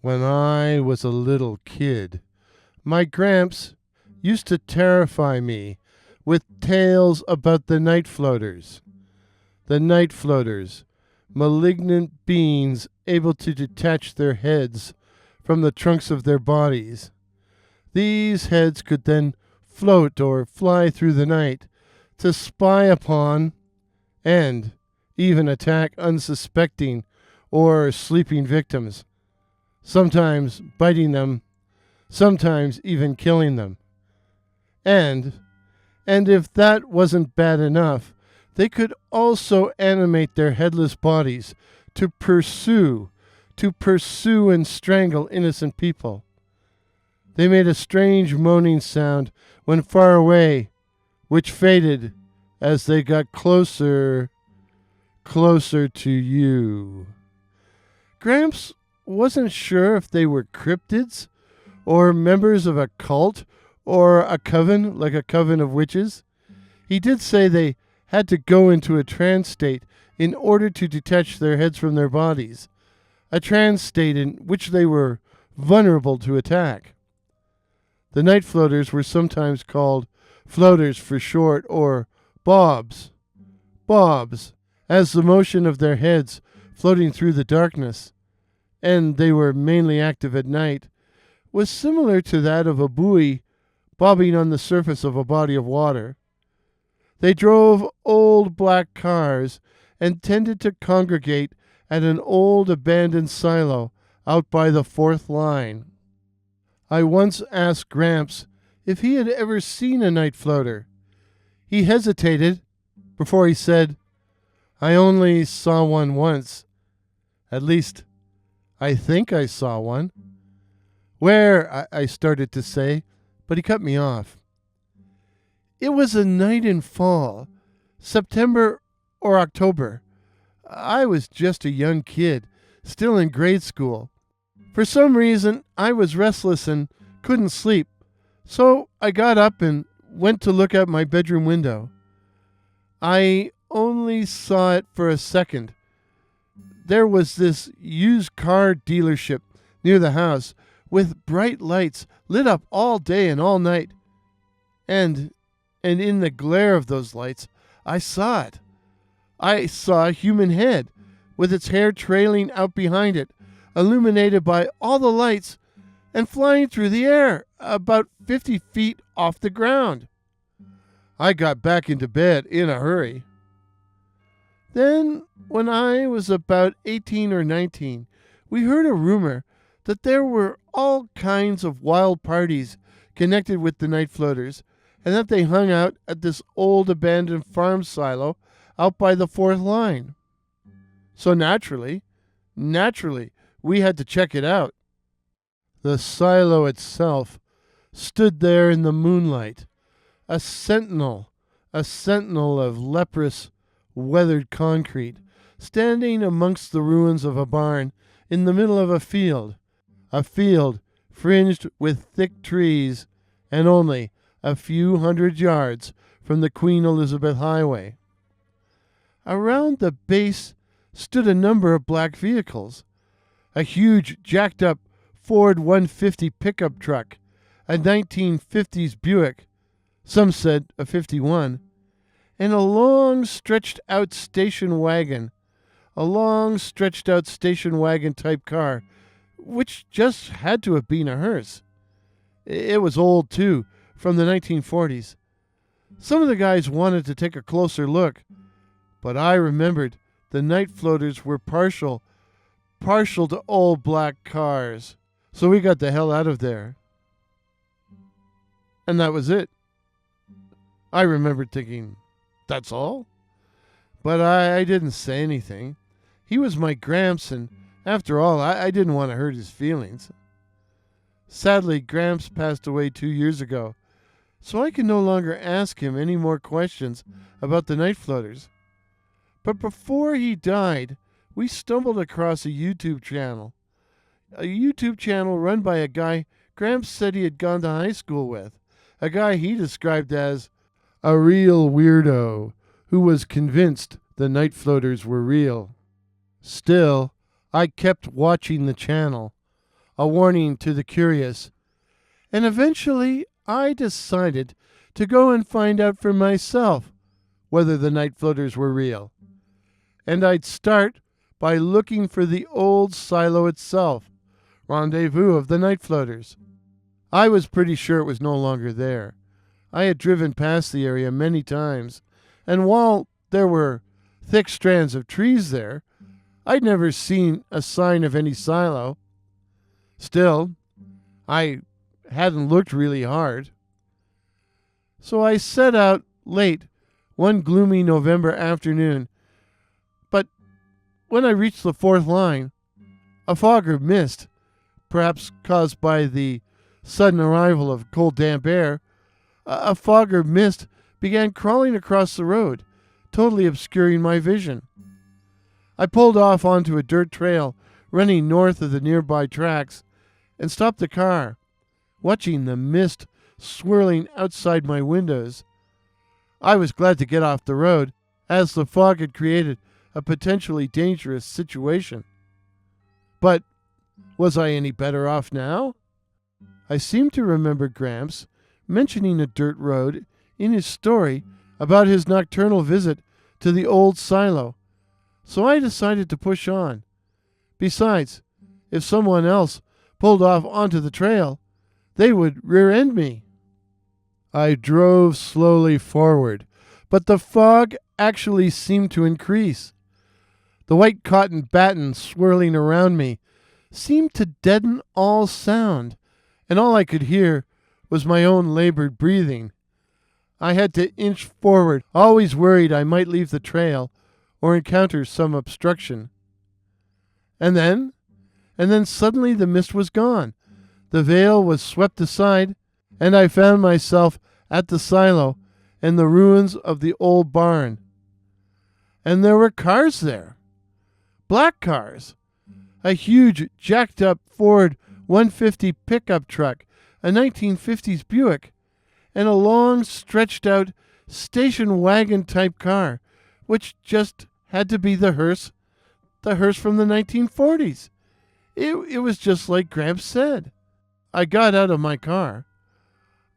When I was a little kid, my Gramps used to terrify me with tales about the night floaters. The night floaters, malignant beings able to detach their heads from the trunks of their bodies. These heads could then float or fly through the night to spy upon and even attack unsuspecting or sleeping victims, sometimes biting them, sometimes even killing them. And if that wasn't bad enough, they could also animate their headless bodies to pursue and strangle innocent people. They made a strange moaning sound when far away, which faded as they got closer to you. Gramps wasn't sure if they were cryptids or members of a cult or a coven, like a coven of witches. He did say they had to go into a trance state in order to detach their heads from their bodies, a trance state in which they were vulnerable to attack. The night floaters were sometimes called floaters for short, or bobs. Bobs, as the motion of their heads floating through the darkness, and they were mainly active at night, was similar to that of a buoy bobbing on the surface of a body of water. They drove old black cars and tended to congregate at an old abandoned silo out by the 4th line. I once asked Gramps if he had ever seen a night floater. He hesitated before he said, "I only saw one once. At least, I think I saw one." "Where?" I started to say, but he cut me off. "It was a night in fall, September or October. I was just a young kid, still in grade school. For some reason, I was restless and couldn't sleep, so I got up and went to look out my bedroom window. I only saw it for a second. There was this used car dealership near the house with bright lights lit up all day and all night. And in the glare of those lights, I saw it. I saw a human head with its hair trailing out behind it, illuminated by all the lights and flying through the air about 50 feet off the ground. I got back into bed in a hurry. Then, when I was about 18 or 19, we heard a rumor that there were all kinds of wild parties connected with the night floaters, and that they hung out at this old abandoned farm silo out by the 4th line. So naturally, we had to check it out. The silo itself stood there in the moonlight, a sentinel of leprous, weathered concrete, standing amongst the ruins of a barn in the middle of a field fringed with thick trees and only a few hundred yards from the Queen Elizabeth Highway. Around the base stood a number of black vehicles, a huge jacked-up Ford 150 pickup truck, a 1950s Buick, some said a 51, and a long stretched-out station wagon type car, which just had to have been a hearse. It was old, too, from the 1940s. Some of the guys wanted to take a closer look, but I remembered the night floaters were partial to old black cars, so we got the hell out of there. And that was it. I remembered thinking, that's all? But I didn't say anything. He was my Gramps, and after all, I didn't want to hurt his feelings. Sadly, Gramps passed away 2 years ago, so I can no longer ask him any more questions about the night floaters. But before he died, we stumbled across a YouTube channel. A YouTube channel run by a guy Gramps said he had gone to high school with. A guy he described as a real weirdo who was convinced the night floaters were real. Still, I kept watching the channel. a warning to the curious, and eventually I decided to go and find out for myself whether the night floaters were real. And I'd start by looking for the old silo itself, rendezvous of the night floaters. I was pretty sure it was no longer there. I had driven past the area many times, and while there were thick strands of trees there, I'd never seen a sign of any silo. Still, I hadn't looked really hard. So I set out late one gloomy November afternoon, but when I reached the fourth line, a fog or mist, perhaps caused by the sudden arrival of cold damp air, a fog or mist began crawling across the road, totally obscuring my vision. I pulled off onto a dirt trail running north of the nearby tracks and stopped the car, watching the mist swirling outside my windows. I was glad to get off the road, as the fog had created a potentially dangerous situation. But was I any better off now? I seem to remember Gramps mentioning a dirt road in his story about his nocturnal visit to the old silo, so I decided to push on. Besides, if someone else pulled off onto the trail, they would rear-end me. I drove slowly forward, but the fog actually seemed to increase. The white cotton batten swirling around me seemed to deaden all sound, and all I could hear was my own labored breathing. I had to inch forward, always worried I might leave the trail or encounter some obstruction. And then suddenly the mist was gone. The veil was swept aside, and I found myself at the silo and the ruins of the old barn. And there were cars there. Black cars. A huge, jacked-up Ford 150 pickup truck, a 1950s Buick, and a long, stretched-out station wagon-type car, which just had to be the hearse from the 1940s. It was just like Gramps said. I got out of my car.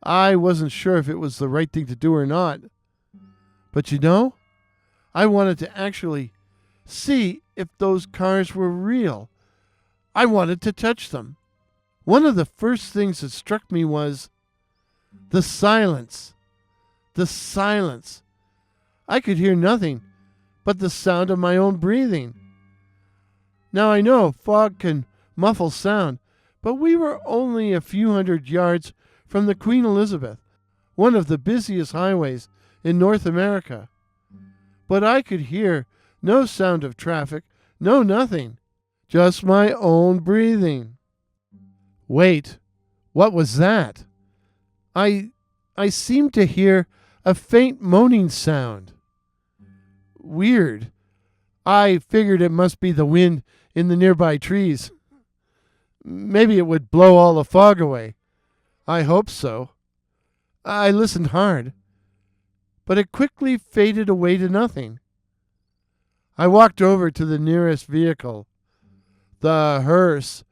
I wasn't sure if it was the right thing to do or not. But I wanted to actually see if those cars were real. I wanted to touch them. One of the first things that struck me was the silence. The silence. I could hear nothing but the sound of my own breathing. Now I know fog can muffle sound, but we were only a few hundred yards from the Queen Elizabeth, one of the busiest highways in North America. But I could hear no sound of traffic, no nothing, just my own breathing. Wait, what was that? I seemed to hear a faint moaning sound. Weird. I figured it must be the wind in the nearby trees. Maybe it would blow all the fog away. I hope so. I listened hard, but it quickly faded away to nothing. I walked over to the nearest vehicle, the hearse,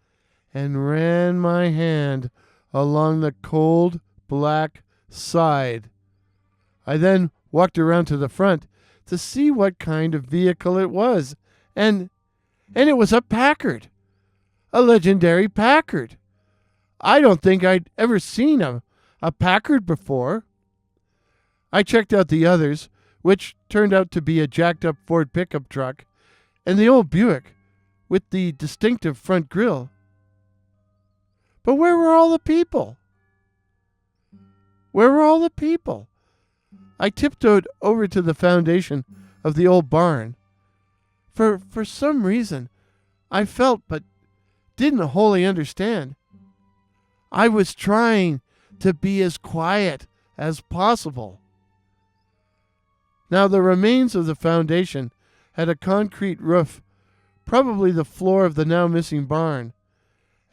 and ran my hand along the cold, black side. I then walked around to the front to see what kind of vehicle it was, and it was a Packard, a legendary Packard. I don't think I'd ever seen a Packard before. I checked out the others, which turned out to be a jacked-up Ford pickup truck, and the old Buick with the distinctive front grille. But where were all the people? Where were all the people? I tiptoed over to the foundation of the old barn. For some reason, I felt but didn't wholly understand. I was trying to be as quiet as possible. Now, the remains of the foundation had a concrete roof, probably the floor of the now missing barn.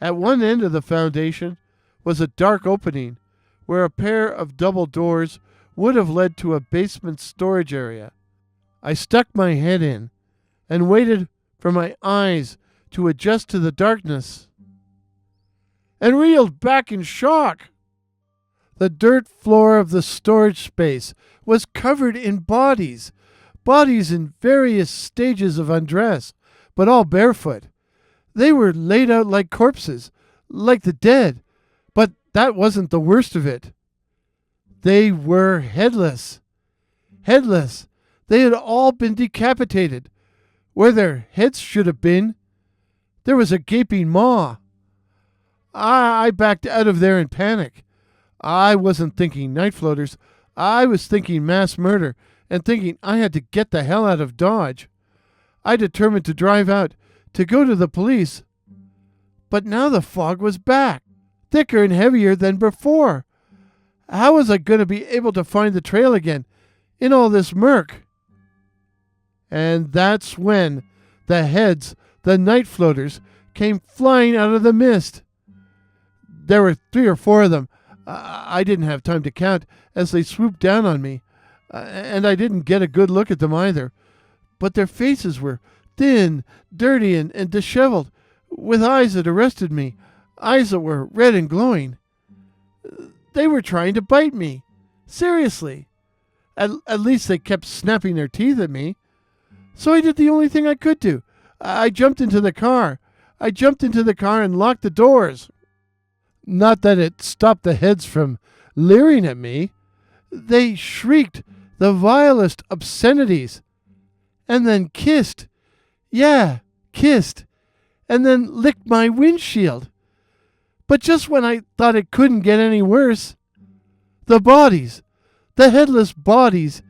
At one end of the foundation was a dark opening where a pair of double doors would have led to a basement storage area. I stuck my head in and waited for my eyes to adjust to the darkness. and reeled back in shock. The dirt floor of the storage space was covered in bodies, bodies in various stages of undress, but all barefoot. They were laid out like corpses, like the dead, but that wasn't the worst of it. They were headless. Headless. They had all been decapitated. Where their heads should have been, there was a gaping maw. I backed out of there in panic. I wasn't thinking night floaters. I was thinking mass murder and thinking I had to get the hell out of Dodge. I determined to drive out, to go to the police. But now the fog was back, thicker and heavier than before. How was I going to be able to find the trail again in all this murk? And that's when the heads, the night floaters, came flying out of the mist. There were 3 or 4 of them. I didn't have time to count as they swooped down on me, and I didn't get a good look at them either. But their faces were thin, dirty, and disheveled, with eyes that arrested me, eyes that were red and glowing. They were trying to bite me. Seriously. At least they kept snapping their teeth at me. So I did the only thing I could do. I jumped into the car. I jumped into the car and locked the doors. Not that it stopped the heads from leering at me. They shrieked the vilest obscenities. And then kissed. Yeah, kissed. And then licked my windshield. But just when I thought it couldn't get any worse, the bodies, the headless bodies,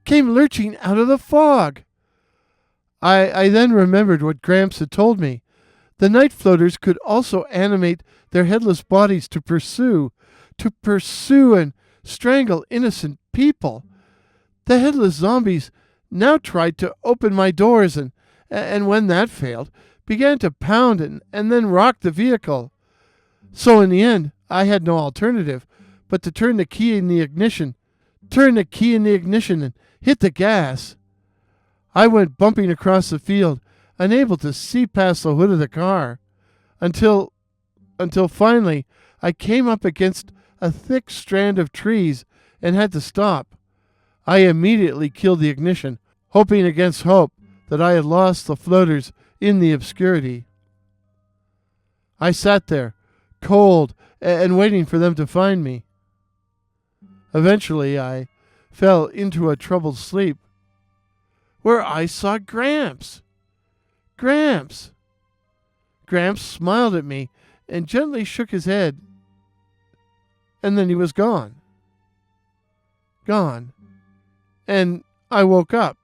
came lurching out of the fog. I then remembered what Gramps had told me. The night floaters could also animate their headless bodies to pursue and strangle innocent people. The headless zombies now tried to open my doors and when that failed, began to pound and then rock the vehicle. So in the end, I had no alternative but to turn the key in the ignition and hit the gas. I went bumping across the field, unable to see past the hood of the car, until finally I came up against a thick strand of trees and had to stop. I immediately killed the ignition, hoping against hope that I had lost the floaters in the obscurity. I sat there, cold and waiting for them to find me. Eventually I fell into a troubled sleep, where I saw Gramps. Gramps smiled at me and gently shook his head. And then he was gone. Gone. And I woke up.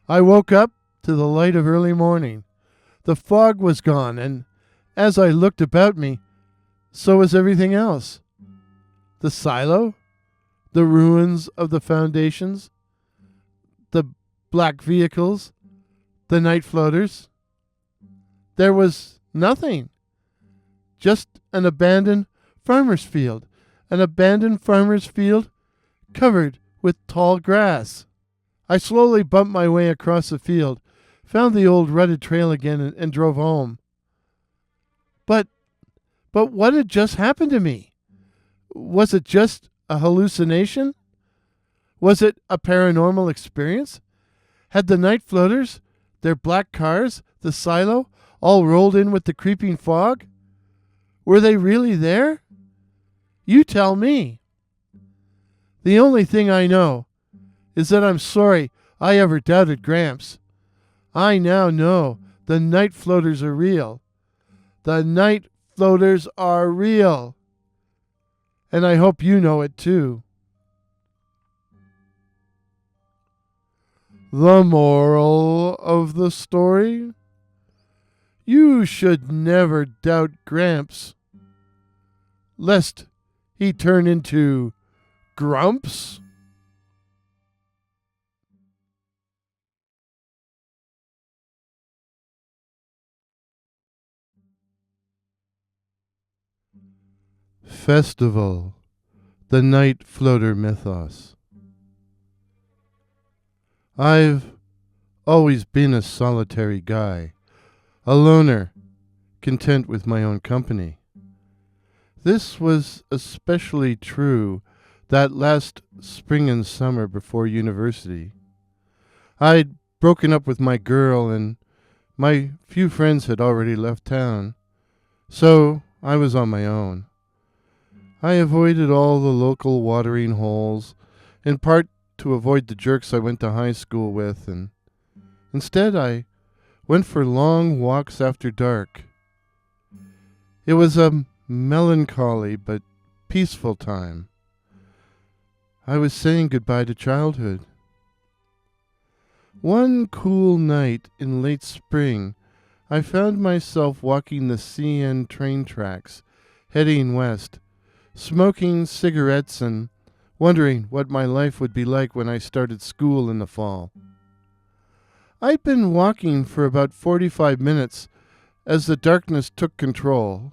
I woke up to the light of early morning. The fog was gone, and as I looked about me, so was everything else. The silo, the ruins of the foundations, the black vehicles, the night floaters. There was nothing. Just an abandoned farmer's field. An abandoned farmer's field covered with tall grass. I slowly bumped my way across the field, found the old rutted trail again, and drove home. But what had just happened to me? Was it just a hallucination? Was it a paranormal experience? Had the night floaters, their black cars, the silo, all rolled in with the creeping fog? Were they really there? You tell me. The only thing I know is that I'm sorry I ever doubted Gramps. I now know the night floaters are real. The night floaters are real. And I hope you know it too. The moral of the story? You should never doubt Gramps, lest he turn into Grumps. Festival, the Night Floater Mythos. I've always been a solitary guy, a loner, content with my own company. This was especially true that last spring and summer before university. I'd broken up with my girl, and my few friends had already left town, so I was on my own. I avoided all the local watering holes, in part to avoid the jerks I went to high school with, and instead I went for long walks after dark. It was a melancholy but peaceful time. I was saying goodbye to childhood. One cool night in late spring, I found myself walking the CN train tracks, heading west, smoking cigarettes and wondering what my life would be like when I started school in the fall. I'd been walking for about 45 minutes as the darkness took control.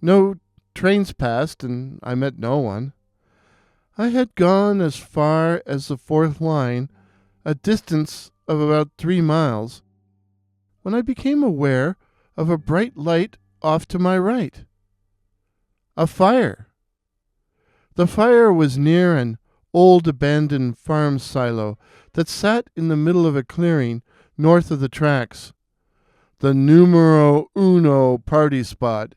No trains passed, and I met no one. I had gone as far as the fourth line, a distance of about 3 miles, when I became aware of a bright light off to my right. A fire. The fire was near an old abandoned farm silo that sat in the middle of a clearing north of the tracks, the numero uno party spot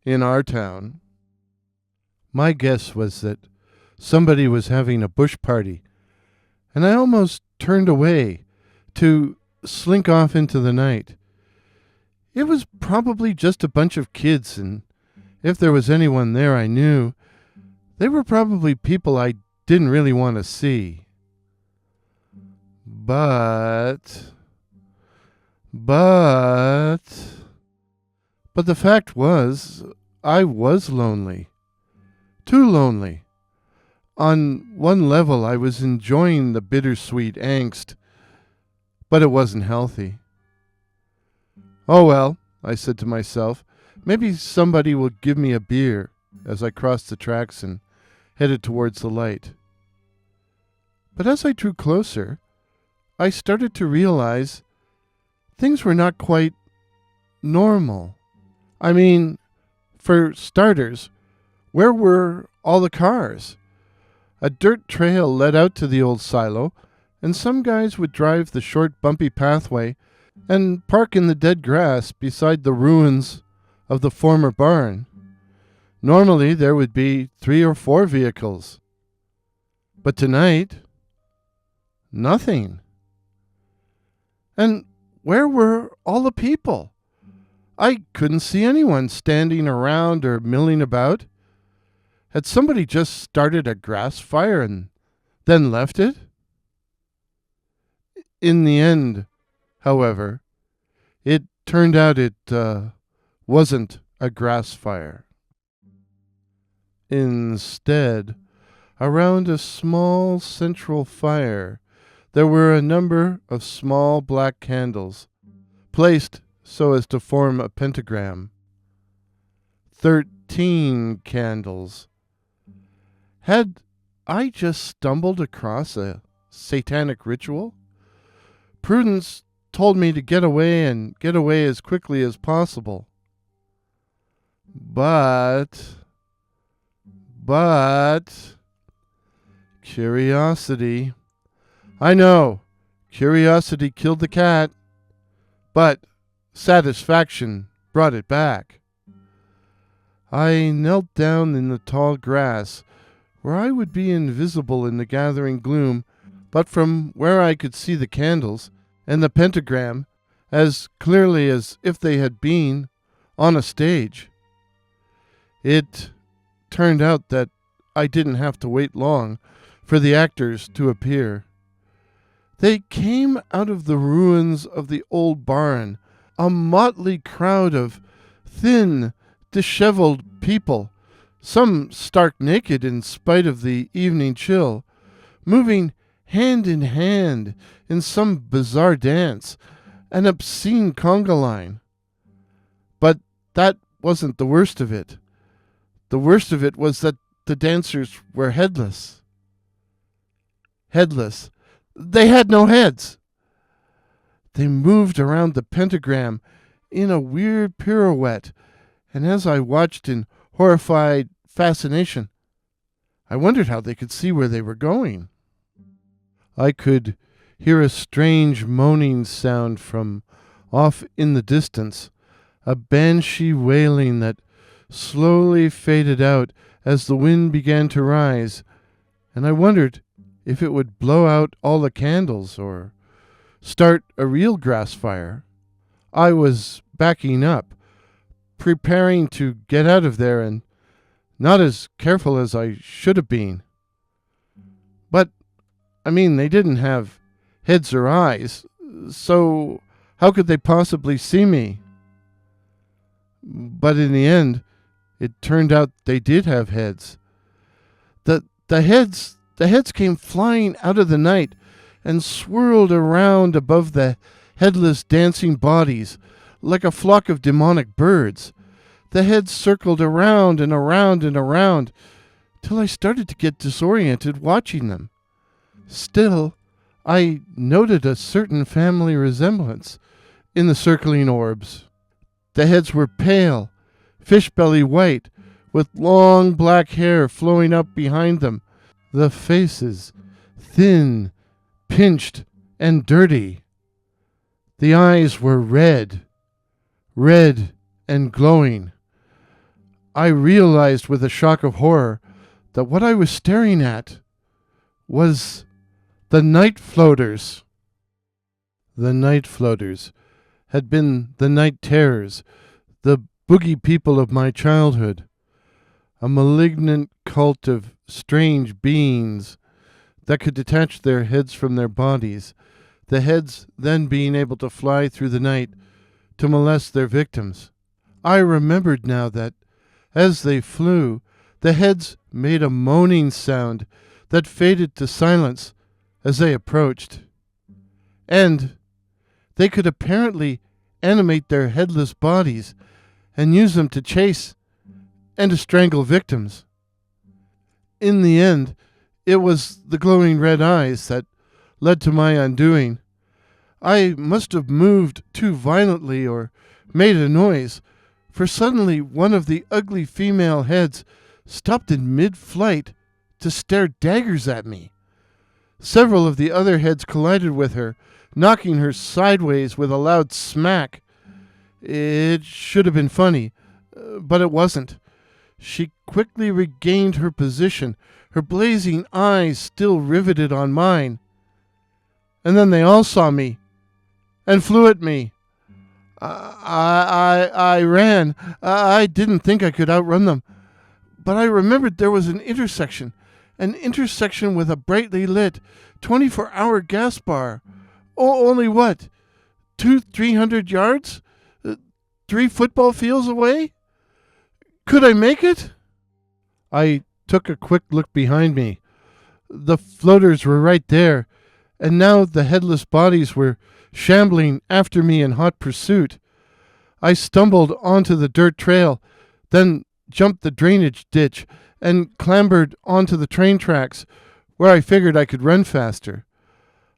in our town. My guess was that somebody was having a bush party, and I almost turned away to slink off into the night. It was probably just a bunch of kids, and if there was anyone there I knew, they were probably people I didn't really want to see. But the fact was, I was lonely. Too lonely. On one level, I was enjoying the bittersweet angst, but it wasn't healthy. Oh well, I said to myself, maybe somebody will give me a beer as I crossed the tracks and headed towards the light. But as I drew closer, I started to realize things were not quite normal. I mean, for starters, where were all the cars? A dirt trail led out to the old silo, and some guys would drive the short, bumpy pathway and park in the dead grass beside the ruins of the former barn. Normally, there would be 3 or 4 vehicles. But tonight, nothing. And where were all the people? I couldn't see anyone standing around or milling about. Had somebody just started a grass fire and then left it? In the end, however, it turned out it wasn't a grass fire. Instead, around a small central fire, there were a number of small black candles, placed so as to form a pentagram. 13 candles. Had I just stumbled across a satanic ritual? Prudence told me to get away and get away as quickly as possible. But curiosity. I know, curiosity killed the cat, but satisfaction brought it back. I knelt down in the tall grass, where I would be invisible in the gathering gloom, but from where I could see the candles and the pentagram as clearly as if they had been on a stage. It turned out that I didn't have to wait long for the actors to appear. They came out of the ruins of the old barn, a motley crowd of thin, disheveled people, some stark naked in spite of the evening chill, moving hand in hand in some bizarre dance, an obscene conga line. But that wasn't the worst of it. The worst of it was that the dancers were headless. Headless. They had no heads. They moved around the pentagram in a weird pirouette, and as I watched in horrified fascination. I wondered how they could see where they were going. I could hear a strange moaning sound from off in the distance, a banshee wailing that slowly faded out as the wind began to rise, and I wondered if it would blow out all the candles or start a real grass fire. I was backing up, preparing to get out of there, and not as careful as I should have been. But, they didn't have heads or eyes, so how could they possibly see me? But in the end, it turned out they did have heads. The heads came flying out of the night and swirled around above the headless dancing bodies like a flock of demonic birds. The heads circled around and around and around till I started to get disoriented watching them. Still, I noted a certain family resemblance in the circling orbs. The heads were pale, fish-belly white, with long black hair flowing up behind them. The faces, thin, pinched, and dirty. The eyes were red and glowing. I realized with a shock of horror that what I was staring at was the night floaters. The night floaters had been the night terrors, the boogie people of my childhood, a malignant cult of strange beings that could detach their heads from their bodies, the heads then being able to fly through the night to molest their victims. I remembered now that, as they flew, the heads made a moaning sound that faded to silence as they approached. And they could apparently animate their headless bodies and use them to chase and to strangle victims. In the end, it was the glowing red eyes that led to my undoing. I must have moved too violently or made a noise, for suddenly one of the ugly female heads stopped in mid-flight to stare daggers at me. Several of the other heads collided with her, knocking her sideways with a loud smack. It should have been funny, but it wasn't. She quickly regained her position, her blazing eyes still riveted on mine. And then they all saw me and flew at me. I ran. I didn't think I could outrun them. But I remembered there was an intersection with a brightly lit 24-hour gas bar. Only what? 300 yards? 3 football fields away? Could I make it? I took a quick look behind me. The floaters were right there, and now the headless bodies were shambling after me in hot pursuit. I stumbled onto the dirt trail, then jumped the drainage ditch and clambered onto the train tracks, where I figured I could run faster.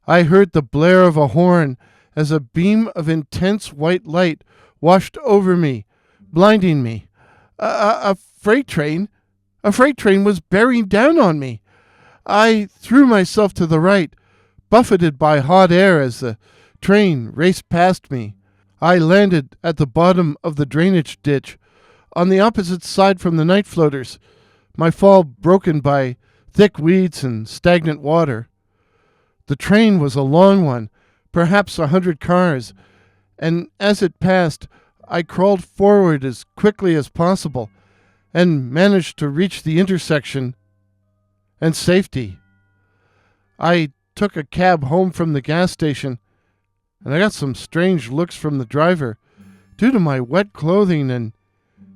I heard the blare of a horn as a beam of intense white light washed over me, blinding me. A freight train was bearing down on me. I threw myself to the right, buffeted by hot air as the train raced past me. I landed at the bottom of the drainage ditch, on the opposite side from the night floaters, my fall broken by thick weeds and stagnant water. The train was a long one, perhaps 100 cars, and as it passed, I crawled forward as quickly as possible and managed to reach the intersection and safety. I took a cab home from the gas station, and I got some strange looks from the driver due to my wet clothing and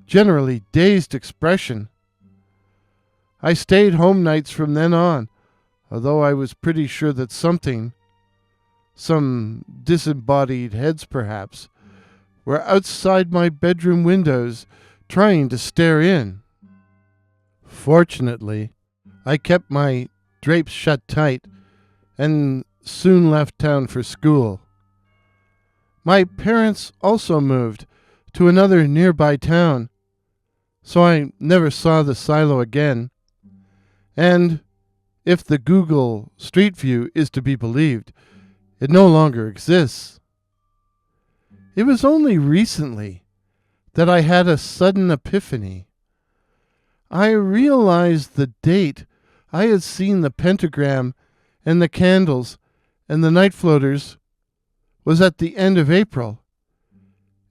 generally dazed expression. I stayed home nights from then on, although I was pretty sure that some disembodied heads perhaps, were outside my bedroom windows trying to stare in. Fortunately, I kept my drapes shut tight and soon left town for school. My parents also moved to another nearby town, so I never saw the silo again. And if the Google Street View is to be believed, it no longer exists. It was only recently that I had a sudden epiphany. I realized the date I had seen the pentagram and the candles and the night floaters was at the end of April.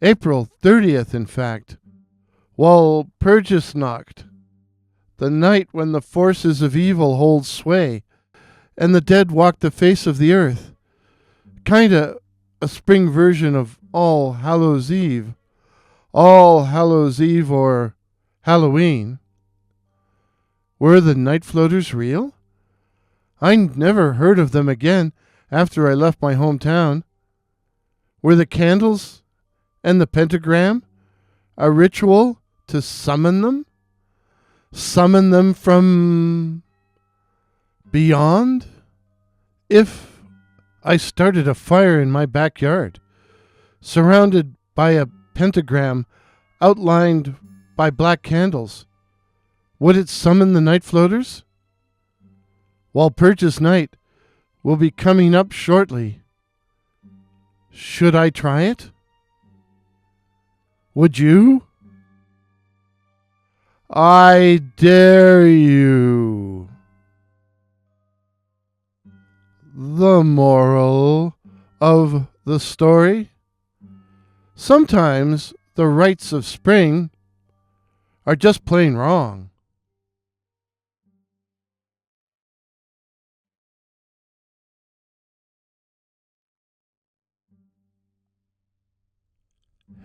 April 30th, in fact. Walpurgisnacht, the night when the forces of evil hold sway and the dead walk the face of the earth. Kinda a spring version of All Hallows Eve. All Hallows Eve or Halloween. Were the night floaters real? I never heard of them again after I left my hometown. Were the candles and the pentagram a ritual to summon them? Summon them from beyond? If I started a fire in my backyard, surrounded by a pentagram outlined by black candles, would it summon the night floaters? Walpurgis night will be coming up shortly. Should I try it? Would you? I dare you. The moral of the story? Sometimes the rites of spring are just plain wrong.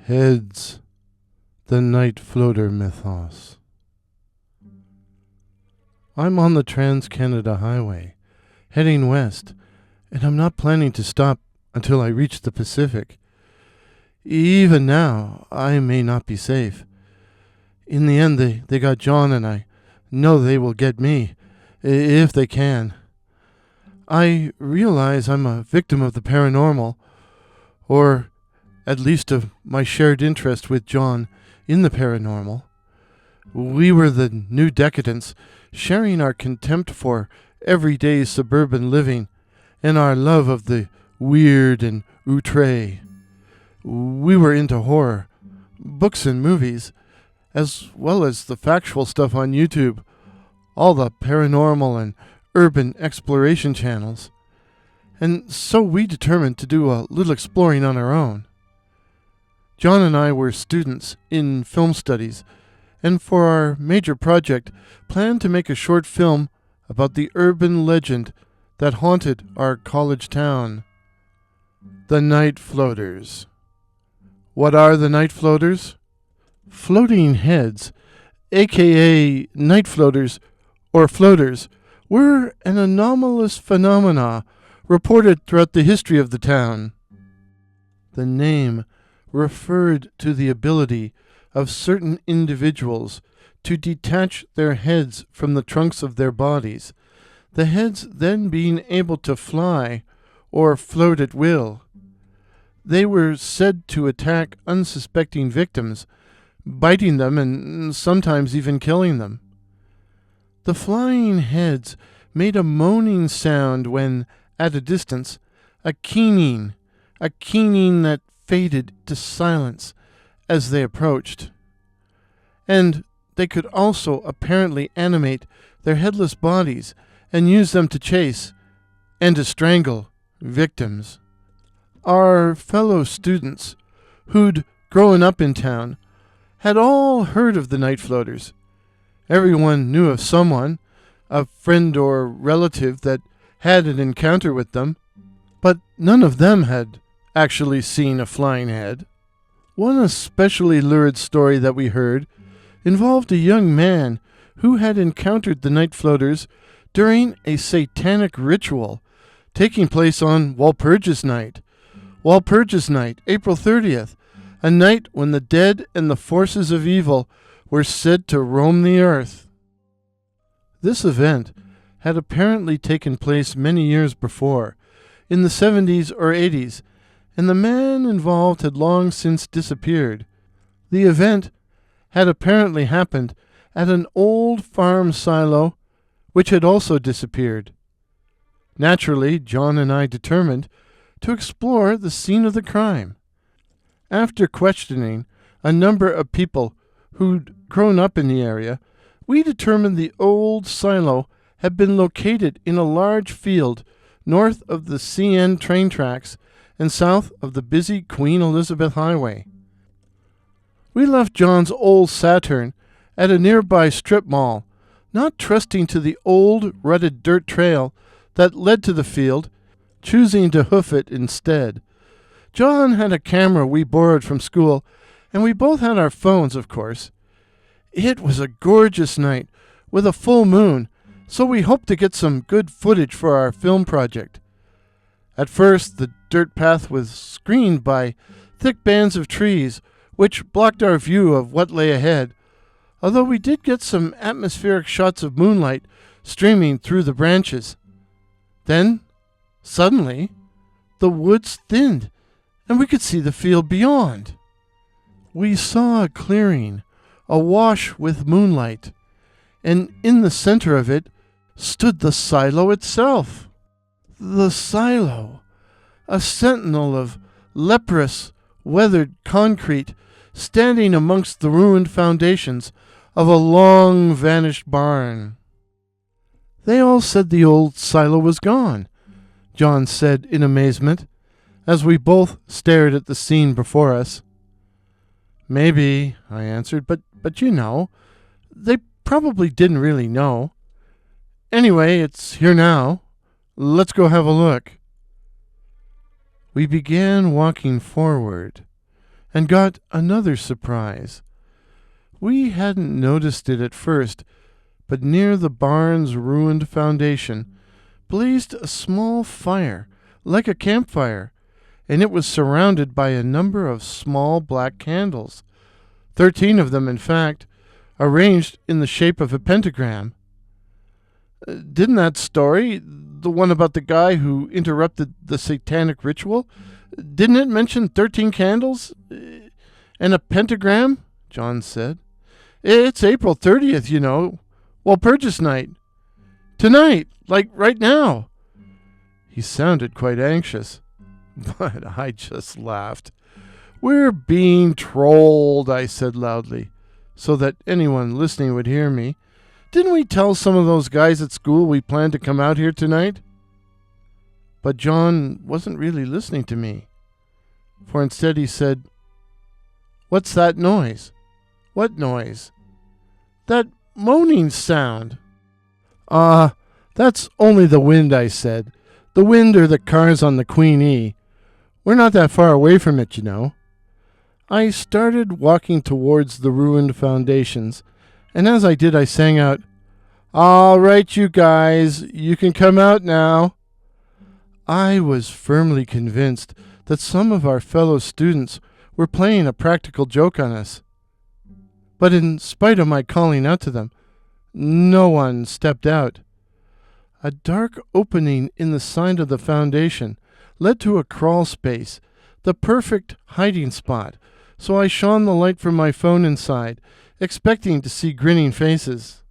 Heads, the night floater mythos. I'm on the Trans-Canada Highway, heading west, and I'm not planning to stop until I reach the Pacific. Even now, I may not be safe. In the end, they got John, and I know they will get me, if they can. I realize I'm a victim of the paranormal, or at least of my shared interest with John in the paranormal. We were the new decadents, sharing our contempt for everyday suburban living and our love of the weird and outre. We were into horror, books and movies, as well as the factual stuff on YouTube, all the paranormal and urban exploration channels. And so we determined to do a little exploring on our own. John and I were students in film studies, and for our major project, planned to make a short film about the urban legend that haunted our college town. The night floaters. What are the night floaters? Floating heads, aka night floaters or floaters, were an anomalous phenomena reported throughout the history of the town. The name referred to the ability of certain individuals to detach their heads from the trunks of their bodies, the heads then being able to fly or float at will. They were said to attack unsuspecting victims, biting them and sometimes even killing them. The flying heads made a moaning sound when, at a distance, a keening that faded to silence as they approached. And they could also apparently animate their headless bodies and use them to chase and to strangle victims. Our fellow students, who'd grown up in town, had all heard of the night floaters. Everyone knew of someone, a friend or relative, that had an encounter with them, but none of them had actually seen a flying head. One especially lurid story that we heard involved a young man who had encountered the night floaters during a satanic ritual taking place on Walpurgis night. Walpurgis night, April 30th, a night when the dead and the forces of evil were said to roam the earth. This event had apparently taken place many years before, in the 70s or 80s, and the man involved had long since disappeared. The event had apparently happened at an old farm silo which had also disappeared. Naturally, John and I determined to explore the scene of the crime. After questioning a number of people who'd grown up in the area, we determined the old silo had been located in a large field north of the CN train tracks and south of the busy Queen Elizabeth Highway. We left John's old Saturn at a nearby strip mall, not trusting to the old rutted dirt trail that led to the field, choosing to hoof it instead. John had a camera we borrowed from school, and we both had our phones, of course. It was a gorgeous night with a full moon, so we hoped to get some good footage for our film project. At first, the dirt path was screened by thick bands of trees, which blocked our view of what lay ahead, although we did get some atmospheric shots of moonlight streaming through the branches. Then, suddenly, the woods thinned, and we could see the field beyond. We saw a clearing, awash with moonlight, and in the center of it stood the silo itself. The silo, a sentinel of leprous, weathered concrete, standing amongst the ruined foundations of a long-vanished barn. They all said the old silo was gone, John said in amazement, as we both stared at the scene before us. Maybe, I answered, but you know, they probably didn't really know. Anyway, it's here now. Let's go have a look. We began walking forward and got another surprise. We hadn't noticed it at first, but near the barn's ruined foundation blazed a small fire, like a campfire, and it was surrounded by a number of small black candles, 13 of them, in fact, arranged in the shape of a pentagram. Didn't that story, the one about the guy who interrupted the satanic ritual, didn't it mention 13 candles and a pentagram? John said. It's April 30th, you know. Walpurgis night. Tonight, like right now. He sounded quite anxious, but I just laughed. We're being trolled, I said loudly, so that anyone listening would hear me. Didn't we tell some of those guys at school we planned to come out here tonight? But John wasn't really listening to me, for instead he said, "What's that noise?" "What noise?" "That moaning sound." That's only the wind," I said. "The wind or the cars on the Queen E. We're not that far away from it, you know." I started walking towards the ruined foundations, and as I did I sang out, "All right, you guys, you can come out now." I was firmly convinced that some of our fellow students were playing a practical joke on us. But in spite of my calling out to them, no one stepped out. A dark opening in the side of the foundation led to a crawl space, the perfect hiding spot, so I shone the light from my phone inside, expecting to see grinning faces.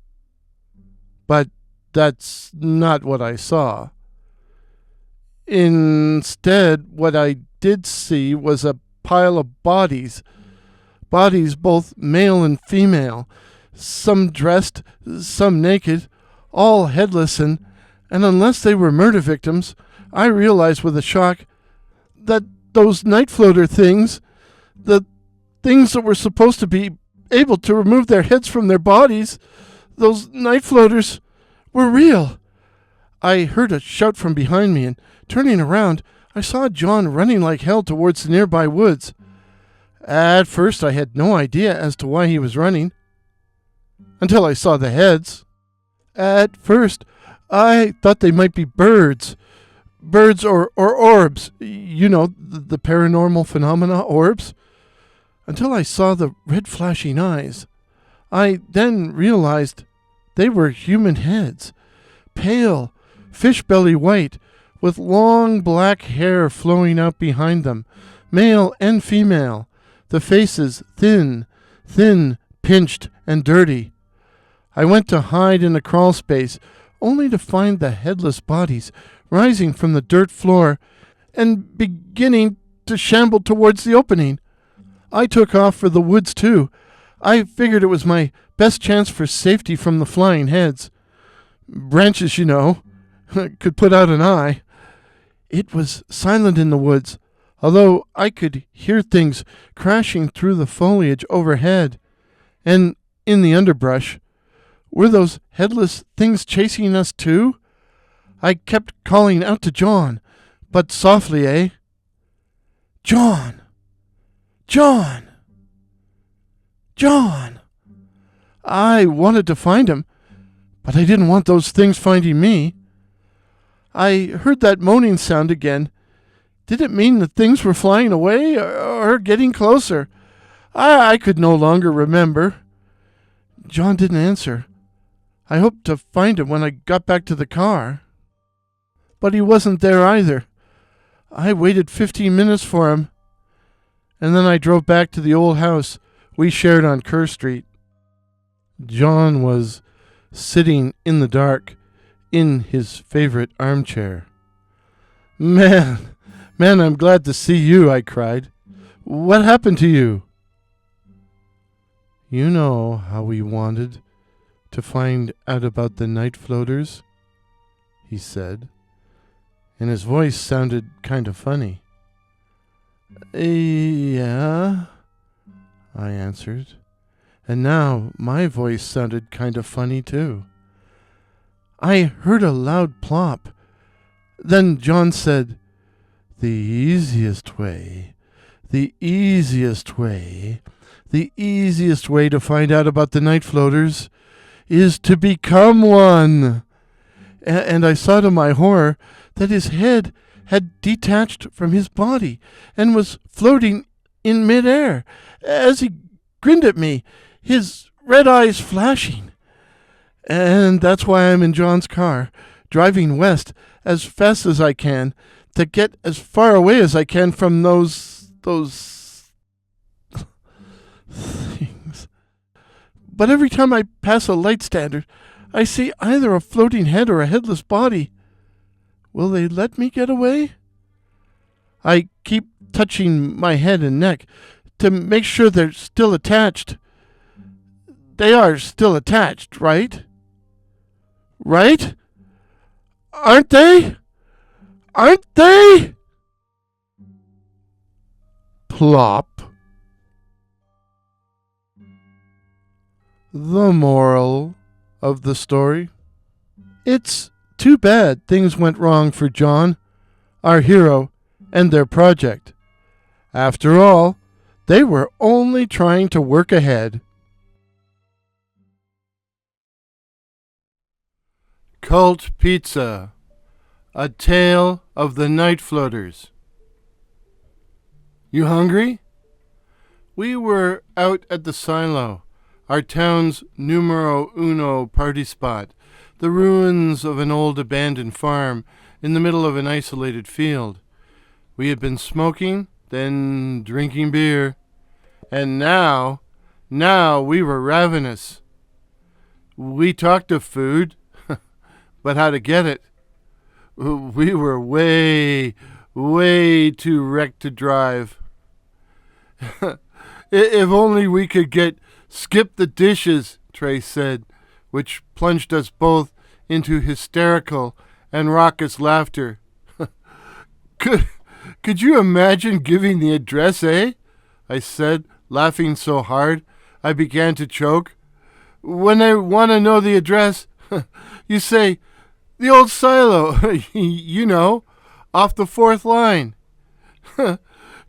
But that's not what I saw. Instead, what I did see was a pile of bodies both male and female, some dressed, some naked, all headless, and unless they were murder victims, I realized with a shock that those night floater things, the things that were supposed to be able to remove their heads from their bodies, those night floaters were real. I heard a shout from behind me, and turning around, I saw John running like hell towards the nearby woods. At first, I had no idea as to why he was running, until I saw the heads. At first, I thought they might be birds or orbs, you know, the paranormal phenomena orbs, until I saw the red flashing eyes. I then realized they were human heads, pale, fish-belly white, with long black hair flowing out behind them, male and female, the faces thin, pinched and dirty. I went to hide in a crawl space, only to find the headless bodies rising from the dirt floor and beginning to shamble towards the opening. I took off for the woods too. I figured it was my best chance for safety from the flying heads. Branches, you know, could put out an eye. It was silent in the woods, although I could hear things crashing through the foliage overhead. And in the underbrush, were those headless things chasing us too? I kept calling out to John, but softly, eh? John! John! John! I wanted to find him, but I didn't want those things finding me. I heard that moaning sound again. Did it mean the things were flying away or getting closer? I could no longer remember. John didn't answer. I hoped to find him when I got back to the car. But he wasn't there either. I waited 15 minutes for him, and then I drove back to the old house we shared on Kerr Street. John was sitting in the dark in his favorite armchair. Man, I'm glad to see you, I cried. What happened to you? You know how we wanted to find out about the night floaters, he said, and his voice sounded kind of funny. Yeah, I answered, and now my voice sounded kind of funny too. I heard a loud plop. Then John said, the easiest way to find out about the night floaters is to become one. And I saw to my horror that his head had detached from his body and was floating in midair as he grinned at me, his red eyes flashing. And that's why I'm in John's car, driving west as fast as I can to get as far away as I can from those things. But every time I pass a light standard, I see either a floating head or a headless body. Will they let me get away? I keep touching my head and neck to make sure they're still attached. They are still attached, right? Right? Aren't they? Aren't they? Plop. The moral of the story: it's too bad things went wrong for John, our hero, and their project. After all, they were only trying to work ahead. Cult Pizza, a tale of the night floaters. You hungry? We were out at the silo, our town's numero uno party spot, the ruins of an old abandoned farm in the middle of an isolated field. We had been smoking, then drinking beer, and now we were ravenous. We talked of food, but how to get it? We were way too wrecked to drive. If only we could get skip the dishes, Trey said, which plunged us both into hysterical and raucous laughter. Could you imagine giving the address, eh? I said, laughing so hard I began to choke. When I want to know the address, you say, the old silo, you know, off the 4th line.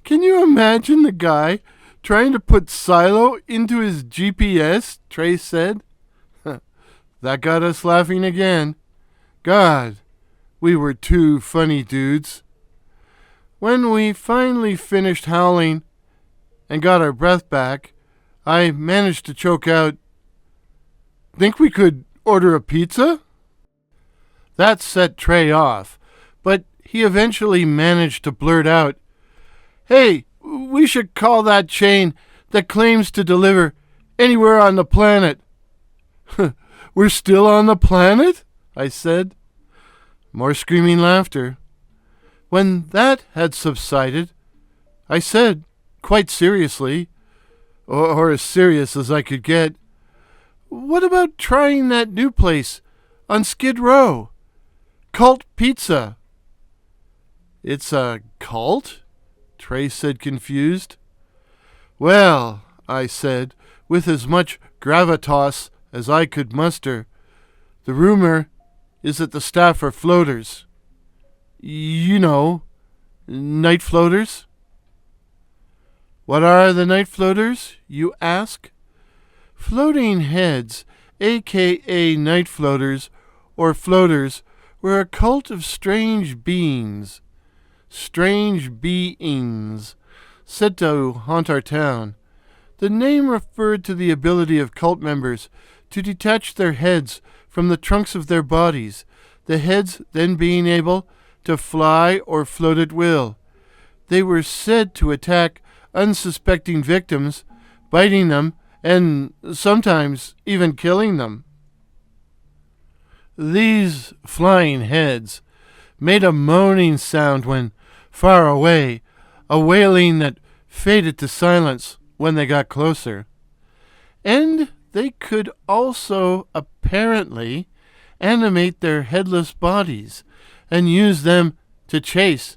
Can you imagine the guy trying to put silo into his GPS, Trey said. That got us laughing again. God, we were two funny dudes. When we finally finished howling and got our breath back, I managed to choke out, "Think we could order a pizza?" That set Trey off, but he eventually managed to blurt out, "Hey, we should call that chain that claims to deliver anywhere on the planet." "We're still on the planet?" I said. More screaming laughter. When that had subsided, I said, quite seriously, or as serious as I could get, "What about trying that new place on Skid Row? Cult Pizza." "It's a cult?" Trey said, confused. "Well," I said, with as much gravitas as I could muster, "the rumor is that the staff are floaters. You know, night floaters." "What are the night floaters, you ask?" Floating heads, a.k.a. night floaters, or floaters, were a cult of strange beings, said to haunt our town. The name referred to the ability of cult members to detach their heads from the trunks of their bodies, the heads then being able to fly or float at will. They were said to attack unsuspecting victims, biting them, and sometimes even killing them. These flying heads made a moaning sound when far away, a wailing that faded to silence when they got closer. And they could also apparently animate their headless bodies and use them to chase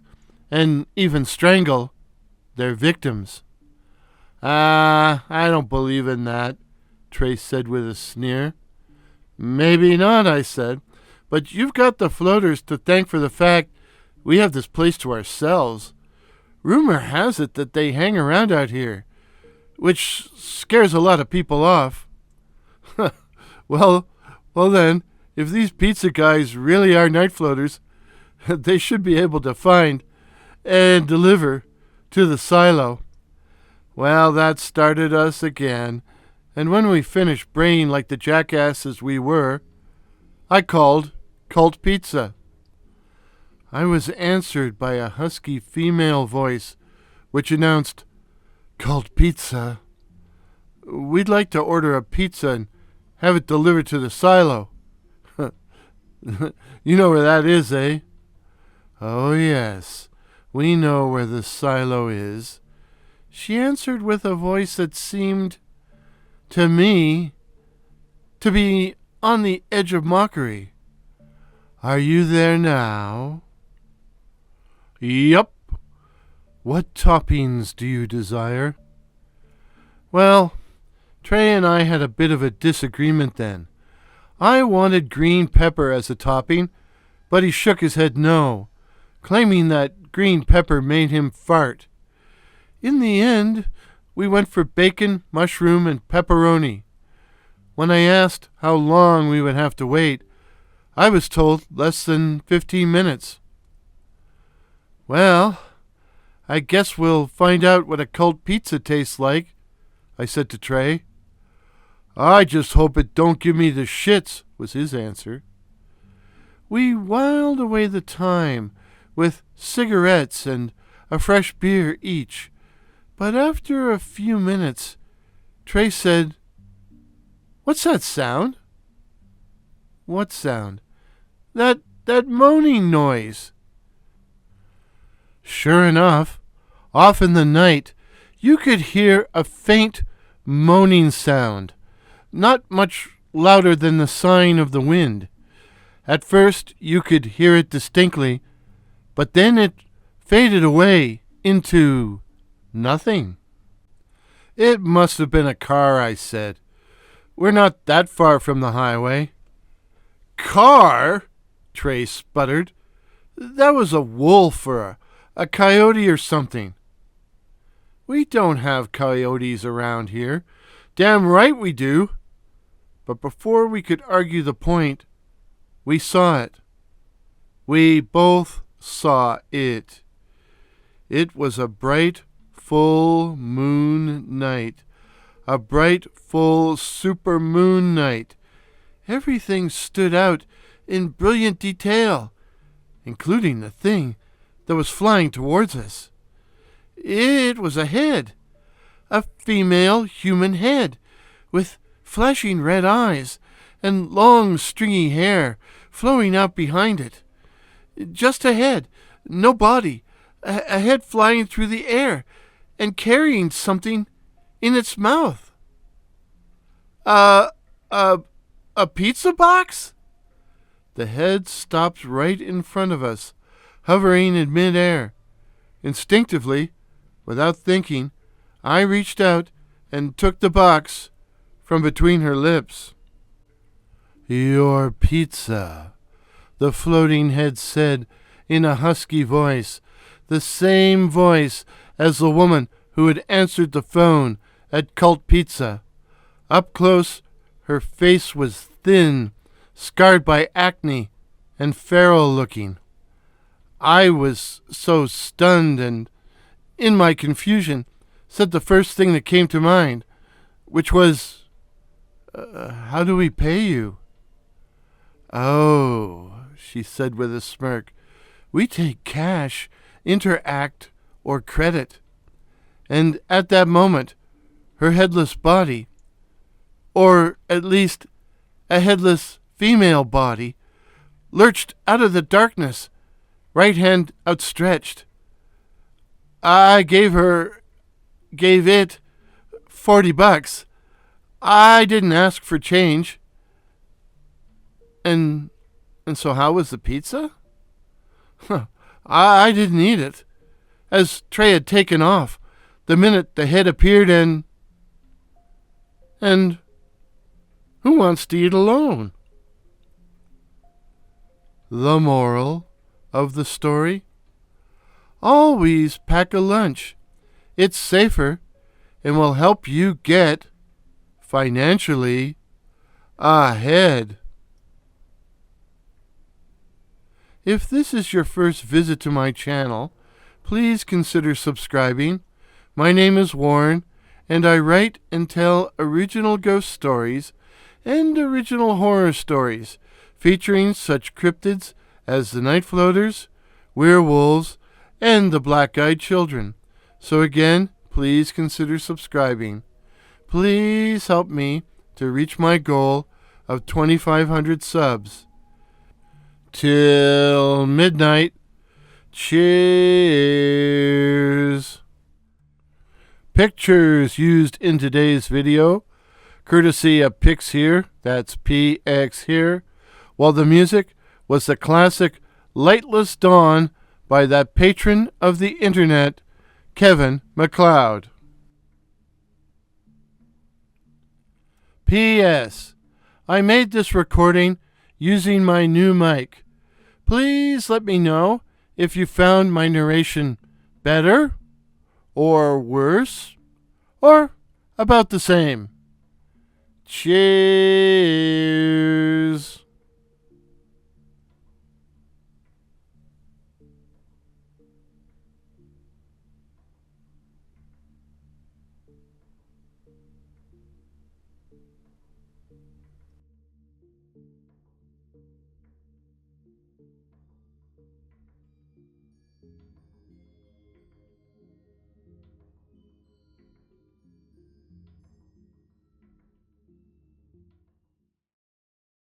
and even strangle their victims. "I don't believe in that," Trace said with a sneer. "Maybe not," I said, "but you've got the floaters to thank for the fact we have this place to ourselves. Rumor has it that they hang around out here, which scares a lot of people off." Well then, if these pizza guys really are night floaters, they should be able to find and deliver to the silo. Well, that started us again, and when we finished braying like the jackasses we were, I called Cult Pizza. I was answered by a husky female voice, which announced, "Cult Pizza. We'd like to order a pizza and have it delivered to the silo." "You know where that is, eh?" "Oh, yes, we know where the silo is," she answered with a voice that seemed, to me, to be on the edge of mockery. "Are you there now?" "Yup. What toppings do you desire?" Well, Trey and I had a bit of a disagreement then. I wanted green pepper as a topping, but he shook his head no, claiming that green pepper made him fart. In the end, we went for bacon, mushroom, and pepperoni. When I asked how long we would have to wait, I was told less than 15 minutes. "Well, I guess we'll find out what a cult pizza tastes like," I said to Trey. "I just hope it don't give me the shits," was his answer. We whiled away the time with cigarettes and a fresh beer each, but after a few minutes, Trey said, "What's that sound?" "What sound?" That moaning noise." Sure enough, off in the night, you could hear a faint moaning sound, not much louder than the sighing of the wind. At first you could hear it distinctly, but then it faded away into nothing. "It must have been a car," I said. "We're not that far from the highway." "Car?" Trey sputtered. "That was a wolf or a coyote or something." "We don't have coyotes around here." "Damn right we do." But before we could argue the point, we saw it. We both saw it. It was a bright, full moon night. A bright, full supermoon night. Everything stood out in brilliant detail, including the thing that was flying towards us. It was a head, a female human head, with flashing red eyes and long stringy hair flowing out behind it. Just ahead, no body, a head flying through the air and carrying something in its mouth. Uh, a pizza box? The head stopped right in front of us, hovering in midair. Instinctively, without thinking, I reached out and took the box from between her lips. "Your pizza," the floating head said in a husky voice, the same voice as the woman who had answered the phone at Cult Pizza. Up close, her face was thin, scarred by acne, and feral-looking. I was so stunned and, in my confusion, said the first thing that came to mind, which was, "How do we pay you?" "Oh," she said with a smirk, "we take cash, interact, or credit." And at that moment, her headless body, or at least a headless female body, lurched out of the darkness, right hand outstretched. I gave it $40. I didn't ask for change. And so how was the pizza? I didn't eat it, as Trey had taken off the minute the head appeared and who wants to eat alone? The moral of the story? Always pack a lunch. It's safer and will help you get, financially, ahead. If this is your first visit to my channel, please consider subscribing. My name is Warren, and I write and tell original ghost stories and original horror stories featuring such cryptids as the night floaters, werewolves, and the black-eyed children. So again, please consider subscribing. Please help me to reach my goal of 2,500 subs. Till midnight. Cheers. Pictures used in today's video, courtesy of Pix here, that's PX here, while the music was the classic Lightless Dawn by that patron of the internet, Kevin MacLeod. P.S. I made this recording using my new mic. Please let me know if you found my narration better, or worse, or about the same. Cheers.